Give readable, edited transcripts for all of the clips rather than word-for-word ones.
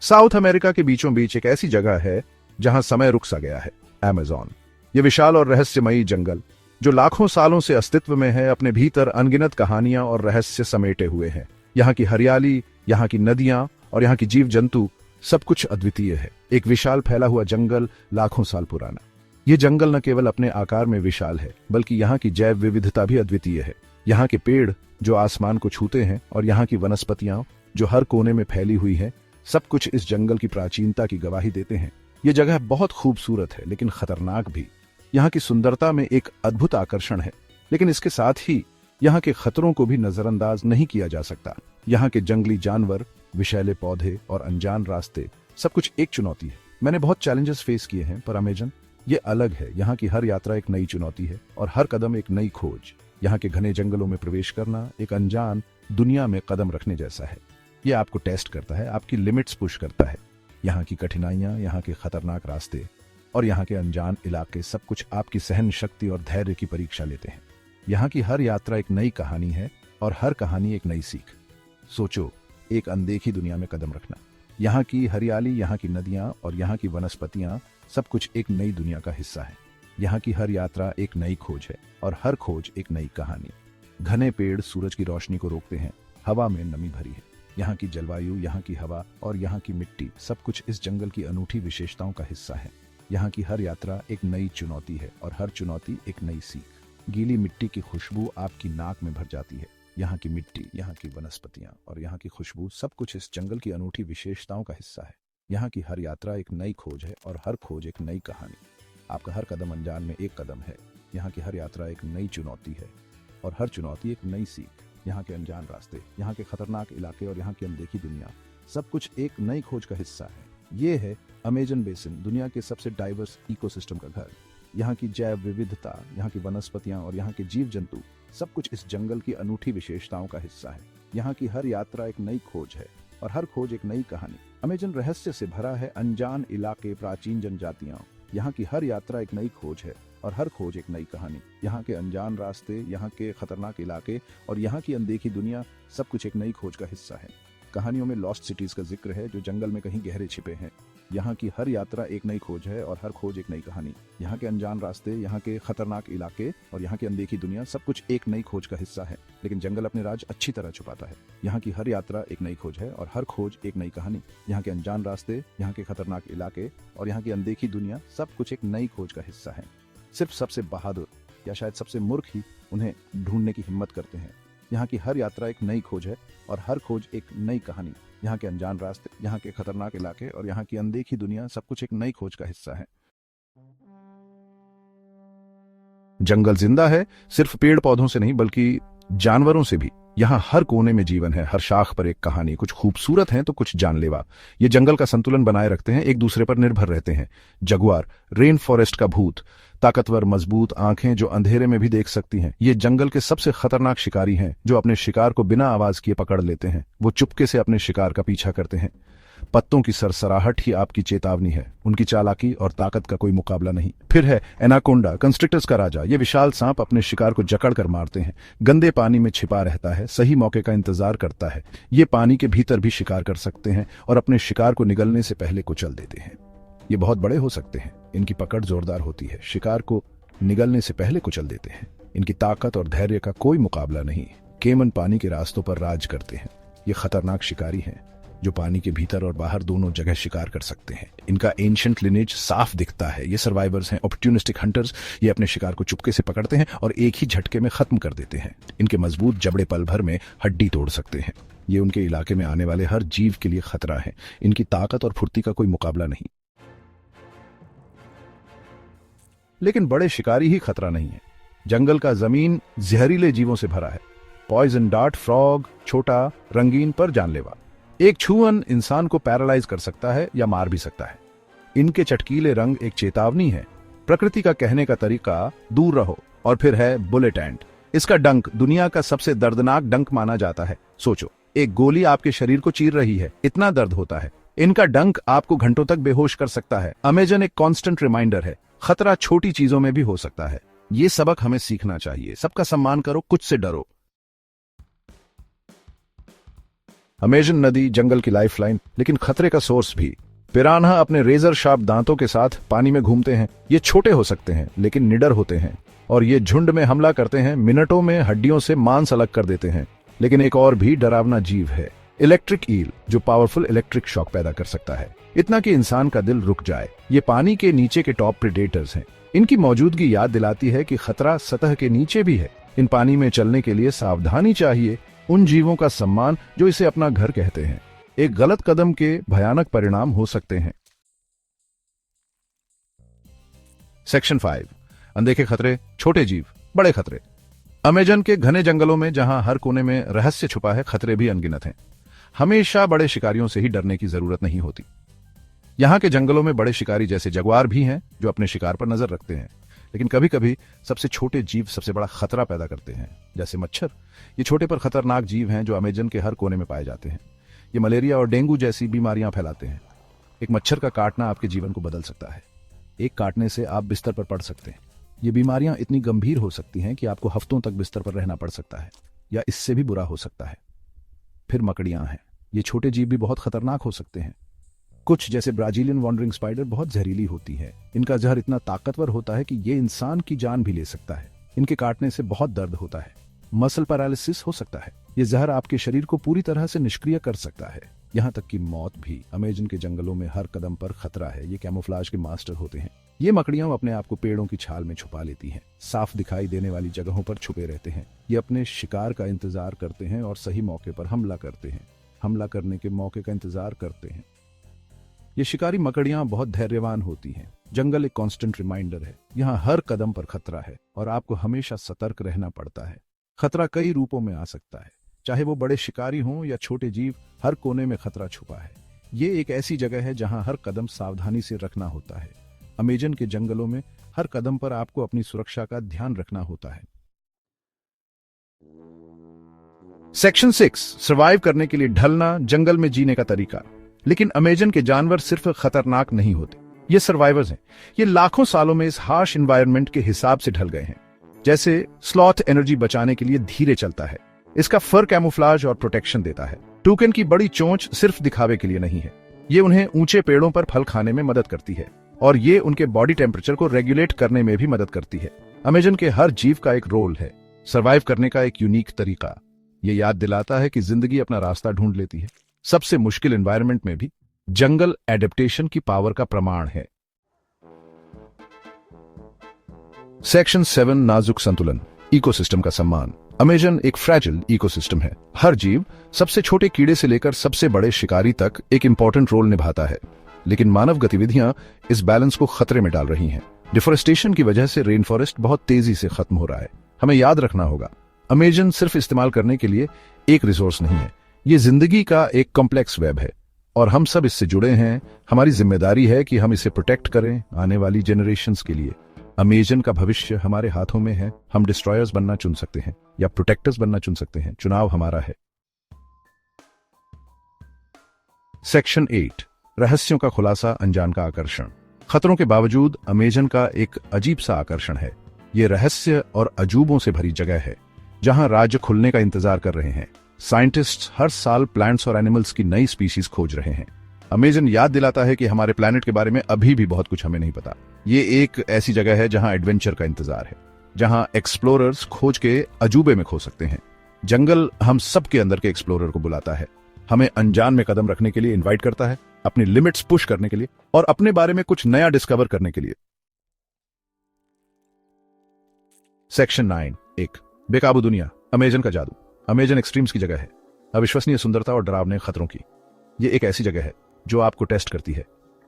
South America के बीचों बीच एक ऐसी जगह है जहां समय रुक सा गया है, अमेज़न। ये विशाल और रहस्यमयी जंगल जो लाखों सालों से अस्तित्व में है, अपने भीतर अनगिनत कहानियां और रहस्य समेटे हुए हैं। यहाँ की हरियाली, यहाँ की नदियां और यहाँ की जीव जंतु सब कुछ अद्वितीय है। एक विशाल फैला हुआ जंगल, लाखों साल पुराना। ये जंगल न केवल अपने आकार में विशाल है, बल्कि यहाँ की जैव विविधता भी अद्वितीय है। यहाँ के पेड़ जो आसमान को छूते हैं और यहाँ की वनस्पतियां जो हर कोने में फैली हुई हैं, सब कुछ इस जंगल की प्राचीनता की गवाही देते हैं। ये जगह बहुत खूबसूरत है, लेकिन खतरनाक भी। यहाँ की सुंदरता में एक अद्भुत आकर्षण है, लेकिन इसके साथ ही यहाँ के खतरों को भी नजरअंदाज नहीं किया जा सकता। यहाँ के जंगली जानवर, विषैले पौधे और अनजान रास्ते, सब कुछ एक चुनौती है। मैंने बहुत चैलेंजेस फेस किए हैं, पर अमेज़न ये अलग है। यहाँ की हर यात्रा एक नई चुनौती है और हर कदम एक नई खोज। यहाँ के घने जंगलों में प्रवेश करना एक अनजान दुनिया में कदम रखने जैसा है। ये आपको टेस्ट करता है, आपकी लिमिट्स पुश करता है। यहाँ की कठिनाइयां, यहाँ के खतरनाक रास्ते और यहाँ के अनजान इलाके, सब कुछ आपकी सहन शक्ति और धैर्य की परीक्षा लेते हैं। यहाँ की हर यात्रा एक नई कहानी है और हर कहानी एक नई सीख। सोचो, एक अनदेखी दुनिया में कदम रखना। यहाँ की हरियाली, यहाँ की नदियां और यहाँ की वनस्पतियां, सब कुछ एक नई दुनिया का हिस्सा है। यहाँ की हर यात्रा एक नई खोज है और हर खोज एक नई कहानी। घने पेड़ सूरज की रोशनी को रोकते हैं, हवा में नमी भरी है। यहाँ की जलवायु, यहाँ की हवा और यहाँ की मिट्टी, सब कुछ इस जंगल की अनूठी विशेषताओं का हिस्सा है। यहाँ की हर यात्रा एक नई चुनौती है और हर चुनौती एक नई सीख। गीली मिट्टी की खुशबू आपकी नाक में भर जाती है। यहाँ की मिट्टी, यहाँ की वनस्पतियां और यहाँ की खुशबू, सब कुछ इस जंगल की अनूठी विशेषताओं का हिस्सा है। यहाँ की हर यात्रा एक नई खोज है और हर खोज एक नई कहानी। आपका हर कदम अनजान में एक कदम है। यहाँ की हर यात्रा एक नई चुनौती है और हर चुनौती एक नई सीख। यहाँ के अनजान रास्ते, यहाँ के खतरनाक इलाके और यहाँ की अनदेखी दुनिया, सब कुछ एक नई खोज का हिस्सा है। ये है अमेज़न बेसिन, दुनिया के सबसे डाइवर्स इकोसिस्टम का घर। यहाँ की जैव विविधता, यहाँ की वनस्पतियां और यहाँ के जीव जंतु, सब कुछ इस जंगल की अनूठी विशेषताओं का हिस्सा है। यहाँ की हर यात्रा एक नई खोज है और हर खोज एक नई कहानी। अमेज़न रहस्य से भरा है, अनजान इलाके, प्राचीन जनजातियां। यहाँ की हर यात्रा एक नई खोज है और हर खोज एक नई कहानी। यहाँ के अनजान रास्ते, यहाँ के खतरनाक इलाके और यहाँ की अनदेखी दुनिया, सब कुछ एक नई खोज का हिस्सा है। कहानियों में लॉस्ट सिटीज का जिक्र है जो जंगल में कहीं गहरे छिपे हैं। यहाँ की हर यात्रा एक नई खोज है और हर खोज एक नई कहानी। यहाँ के अनजान रास्ते, यहाँ के खतरनाक इलाके और यहाँ की अनदेखी दुनिया, सब कुछ एक नई खोज का हिस्सा है, लेकिन जंगल अपने राज अच्छी तरह छुपाता है। यहाँ की हर यात्रा एक नई खोज है और हर खोज एक नई कहानी। यहाँ के अनजान रास्ते, यहाँ के खतरनाक इलाके और यहाँ की अनदेखी दुनिया, सब कुछ एक नई खोज का हिस्सा है। सिर्फ सबसे बहादुर या शायद सबसे मूर्ख ही उन्हें ढूंढने की हिम्मत करते हैं। यहाँ की हर यात्रा एक नई खोज है और हर खोज एक नई कहानी। यहाँ के अनजान रास्ते, यहाँ के खतरनाक इलाके और यहाँ की अनदेखी दुनिया, सब कुछ एक नई खोज का हिस्सा है। जंगल जिंदा है, सिर्फ पेड़ पौधों से नहीं बल्कि जानवरों से भी। यहाँ हर कोने में जीवन है, हर शाख पर एक कहानी। कुछ खूबसूरत है तो कुछ जानलेवा। ये जंगल का संतुलन बनाए रखते हैं, एक दूसरे पर निर्भर रहते हैं। जगुआर, रेन फॉरेस्ट का भूत, ताकतवर मजबूत आंखें जो अंधेरे में भी देख सकती हैं। ये जंगल के सबसे खतरनाक शिकारी हैं, जो अपने शिकार को बिना आवाज किए पकड़ लेते हैं। वो चुपके से अपने शिकार का पीछा करते हैं। पत्तों की सरसराहट ही आपकी चेतावनी है। उनकी चालाकी और ताकत का कोई मुकाबला नहीं। फिर है एनाकोंडा, कंस्ट्रिक्टर्स का राजा। ये विशाल सांप अपने शिकार को जकड़ कर मारते हैं। गंदे पानी में छिपा रहता है, सही मौके का इंतजार करता है। ये पानी के भीतर भी शिकार कर सकते हैं और अपने शिकार को निगलने से पहले कुचल देते हैं। ये बहुत बड़े हो सकते हैं, इनकी पकड़ जोरदार होती है, शिकार को निगलने से पहले कुचल देते हैं। इनकी ताकत और धैर्य का कोई मुकाबला नहीं। केमन पानी के रास्तों पर राज करते हैं। ये खतरनाक शिकारी हैं जो पानी के भीतर और बाहर दोनों जगह शिकार कर सकते हैं। इनका एंशिएंट लिनेज साफ दिखता है। ये सर्वाइवर्स हैं, ऑपर्च्युनिस्टिक हंटर्स। ये अपने शिकार को चुपके से पकड़ते हैं और एक ही झटके में खत्म कर देते हैं। इनके मजबूत जबड़े पल भर में हड्डी तोड़ सकते हैं। ये उनके इलाके में आने वाले हर जीव के लिए खतरा है। इनकी ताकत और फुर्ती का कोई मुकाबला नहीं। लेकिन बड़े शिकारी ही खतरा नहीं है। जंगल का जमीन जहरीले जीवों से भरा है। पॉइजन डार्ट फ्रॉग, छोटा, रंगीन पर जानलेवा। एक छुअन इंसान को पैरालाइज कर सकता है या मार भी सकता है। इनके चटकीले रंग एक चेतावनी है। प्रकृति का कहने का तरीका, दूर रहो। और फिर है बुलेट एंट। इसका डंक दुनिया का सबसे दर्दनाक डंक माना जाता है। सोचो, एक गोली आपके शरीर को चीर रही है, इतना दर्द होता है। इनका डंक आपको घंटों तक बेहोश कर सकता है। अमेज़न एक कांस्टेंट रिमाइंडर है, खतरा छोटी चीजों में भी हो सकता है। ये सबक हमें सीखना चाहिए। सबका सम्मान करो, कुछ से डरो। अमेजन नदी जंगल की लाइफलाइन, लेकिन खतरे का सोर्स भी। पिरान्हा अपने रेजर शार्प दांतों के साथ पानी में घूमते हैं। ये छोटे हो सकते हैं लेकिन निडर होते हैं, और ये झुंड में हमला करते हैं, मिनटों में हड्डियों से मांस अलग कर देते हैं। लेकिन एक और भी डरावना जीव है, इलेक्ट्रिक ईल, जो पावरफुल इलेक्ट्रिक शॉक पैदा कर सकता है, इतना कि इंसान का दिल रुक जाए। ये पानी के नीचे के टॉप प्रेडेटर्स हैं। इनकी मौजूदगी याद दिलाती है कि खतरा सतह के नीचे भी है। इन पानी में चलने के लिए सावधानी चाहिए, उन जीवों का सम्मान जो इसे अपना घर कहते हैं। एक गलत कदम के भयानक परिणाम हो सकते हैं। सेक्शन 5, अनदेखे खतरे, छोटे जीव, बड़े खतरे। अमेजन के घने जंगलों में जहां हर कोने में रहस्य छुपा है, खतरे भी अनगिनत हैं। हमेशा बड़े शिकारियों से ही डरने की जरूरत नहीं होती। यहाँ के जंगलों में बड़े शिकारी जैसे जगुआर भी हैं जो अपने शिकार पर नजर रखते हैं, लेकिन कभी कभी सबसे छोटे जीव सबसे बड़ा खतरा पैदा करते हैं, जैसे मच्छर। ये छोटे पर खतरनाक जीव हैं जो अमेजन के हर कोने में पाए जाते हैं। ये मलेरिया और डेंगू जैसी बीमारियां फैलाते हैं। एक मच्छर का काटना आपके जीवन को बदल सकता है। एक काटने से आप बिस्तर पर पड़ सकते हैं। ये बीमारियां इतनी गंभीर हो सकती हैं कि आपको हफ्तों तक बिस्तर पर रहना पड़ सकता है, या इससे भी बुरा हो सकता है। फिर मकड़ियां हैं। ये छोटे जीव भी बहुत खतरनाक हो सकते हैं। कुछ जैसे ब्राजीलियन वॉन्डरिंग स्पाइडर बहुत जहरीली होती है। इनका जहर इतना ताकतवर होता है कि ये इंसान की जान भी ले सकता है। इनके काटने से बहुत दर्द होता है, मसल पैरालिसिस हो सकता है। ये जहर आपके शरीर को पूरी तरह से निष्क्रिय कर सकता है, यहाँ तक कि मौत भी। अमेजन के जंगलों में हर कदम पर खतरा है। ये कैमोफ्लाज के मास्टर होते हैं। ये मकड़ियां अपने आप को पेड़ों की छाल में छुपा लेती हैं, साफ दिखाई देने वाली जगहों पर छुपे रहते हैं। ये अपने शिकार का इंतजार करते हैं और सही मौके पर हमला करते हैं। हमला करने के मौके का इंतजार करते हैं। ये शिकारी मकड़ियां बहुत धैर्यवान होती हैं। जंगल एक कांस्टेंट रिमाइंडर है। यहाँ हर कदम पर खतरा है और आपको हमेशा सतर्क रहना पड़ता है। खतरा कई रूपों में आ सकता है, चाहे वो बड़े शिकारी हों या छोटे जीव। हर कोने में खतरा छुपा है। ये एक ऐसी जगह है जहां हर कदम सावधानी से रखना होता है। अमेजन के जंगलों में हर कदम पर आपको अपनी सुरक्षा का ध्यान रखना होता है। सेक्शन 6, सर्वाइव करने के लिए ढलना, जंगल में जीने का तरीका। लेकिन अमेजन के जानवर सिर्फ खतरनाक नहीं होते, ये सर्वाइवर्स हैं। ये लाखों सालों में इस हार्श एनवायरनमेंट के हिसाब से ढल गए हैं। जैसे स्लॉथ एनर्जी बचाने के लिए धीरे चलता है। इसका फर कैमोफ्लाज और प्रोटेक्शन देता है। टूकन की बड़ी चोंच सिर्फ दिखावे के लिए नहीं है, ये उन्हें ऊंचे पेड़ों पर फल खाने में मदद करती है, और ये उनके बॉडी टेम्परेचर को रेगुलेट करने में भी मदद करती है। अमेजन के हर जीव का एक रोल है, सर्वाइव करने का एक यूनिक तरीका। ये याद दिलाता है कि जिंदगी अपना रास्ता ढूंढ लेती है, सबसे मुश्किल एनवायरनमेंट में भी। जंगल एडेप्टेशन की पावर का प्रमाण है। सेक्शन 7, नाजुक संतुलन, इकोसिस्टम का सम्मान। अमेजन एक फ्रैजिल इकोसिस्टम है। हर जीव, सबसे छोटे कीड़े से लेकर सबसे बड़े शिकारी तक, एक इंपॉर्टेंट रोल निभाता है। लेकिन मानव गतिविधियां इस बैलेंस को खतरे में डाल रही हैं। डिफोरेस्टेशन की वजह से रेन फॉरेस्ट बहुत तेजी से खत्म हो रहा है। हमें याद रखना होगा, अमेजन सिर्फ इस्तेमाल करने के लिए एक रिसोर्स नहीं है, ये जिंदगी का एक कॉम्प्लेक्स वेब है, और हम सब इससे जुड़े हैं। हमारी जिम्मेदारी है कि हम इसे प्रोटेक्ट करें आने वाली जेनरेशंस के लिए। अमेजन का भविष्य हमारे हाथों में है। हम डिस्ट्रॉयर्स बनना चुन सकते हैं या प्रोटेक्टर्स बनना चुन सकते हैं। चुनाव हमारा है। सेक्शन 8, रहस्यों का खुलासा, अनजान का आकर्षण। खतरों के बावजूद अमेजन का एक अजीब सा आकर्षण है। ये रहस्य और अजूबों से भरी जगह है जहां राज्य खुलने का इंतजार कर रहे हैं। साइंटिस्ट्स हर साल प्लांट्स और एनिमल्स की नई स्पीशीज खोज रहे हैं। अमेजन याद दिलाता है कि हमारे प्लैनेट के बारे में अभी भी बहुत कुछ हमें नहीं पता। ये एक ऐसी जगह है जहां एडवेंचर का इंतजार है, जहां एक्सप्लोरर्स खोज के अजूबे में खो सकते हैं। जंगल हम सब के अंदर के एक्सप्लोरर को बुलाता है, हमें अनजान में कदम रखने के लिए इनवाइट करता है, अपनी लिमिट्स पुश करने के लिए और अपने बारे में कुछ नया डिस्कवर करने के लिए। सेक्शन 9, एक बेकाबू दुनिया, अमेजन का जादू। अमेजन एक्सट्रीम्स की जगह है, अविश्वसनीय सुंदरता और डरावने खतरों की। ये एक ऐसी जगह है जो आपको टेस्ट करती है,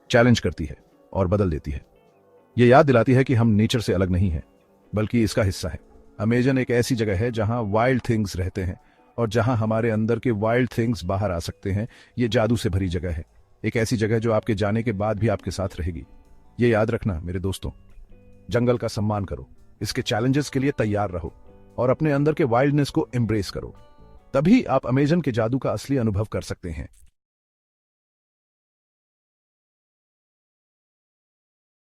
चैलेंज करती है और बदल देती है। ये याद दिलाती है कि हम नेचर से अलग नहीं हैं, बल्कि इसका हिस्सा है। अमेजन एक ऐसी जगह है जहां वाइल्ड थिंग्स रहते हैं और जहां हमारे अंदर के वाइल्ड थिंग्स बाहर आ सकते हैं। ये जादू से भरी जगह है, एक ऐसी जगह जो आपके जाने के बाद भी आपके साथ रहेगी। ये याद रखना मेरे दोस्तों, जंगल का सम्मान करो, इसके चैलेंजेस के लिए तैयार रहो और अपने अंदर के वाइल्डनेस को एम्ब्रेस करो। तभी आप अमेजन के जादू का असली अनुभव कर सकते हैं।